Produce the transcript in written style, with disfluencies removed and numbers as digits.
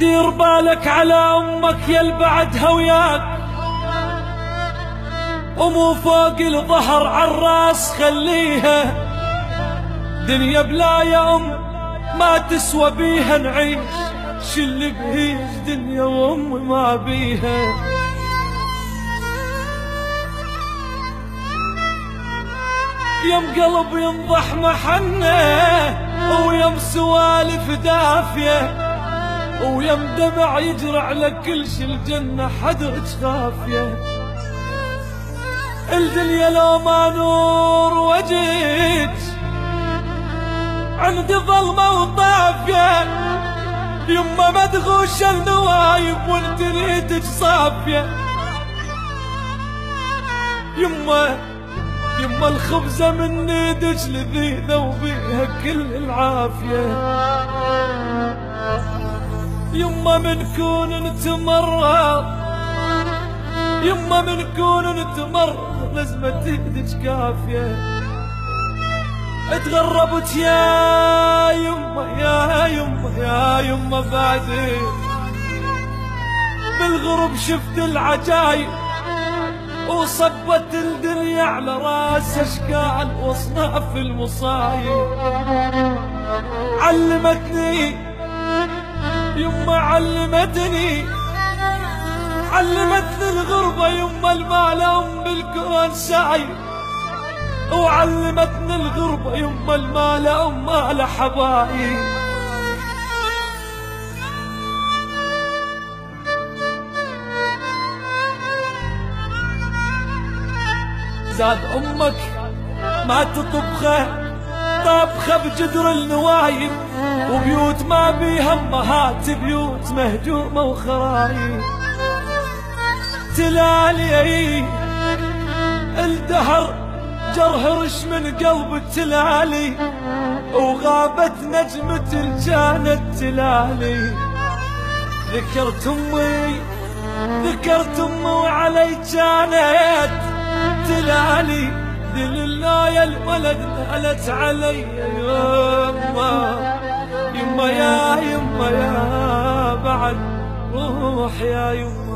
دير بالك على امك يا البعدها وياك، ومو فوق الظهر عالراس خليها، دنيا بلا يا ام ما تسوى بيها نعيش، شل بهيج دنيا وامي ما بيها. يم قلب ينضح محنه، ويم سوالف دافيه، ويم دمع يجرى على كل شي الجنة حدرج خافية. الدنيا لو ما نور وجهك عندي ظلمة وطافية، يما مدغوش النوايب وانت ريتك صافية. يما الخبزة من ايدك لذيذة وبيها كل العافية. يما من كون نتمرض، يما من كون نتمرض لازمة ايدك كافية. اتغربت يا يما يا يما يا يما بعدين، بالغرب شفت العجايب وصبت الدنيا على راس اشكال واصناف المصايب. علمتني يما علمتني الغربة يما المال ام بالكون سايب، وعلمتني الغربة يما المال ام مال حبايب. زاد امك ما تطبخه طبخه بجدر النوايب، وبيوت ما بيها امهات بيوت مهجومه وخرايب. تلالي الدهر جرهرش من قلب التلالي، وغابت نجمة الجانة تلالي. ذكرت امي وعلي جانت تلالي، دللا يا الولد نالت علي يما يا بعد روح يا يما.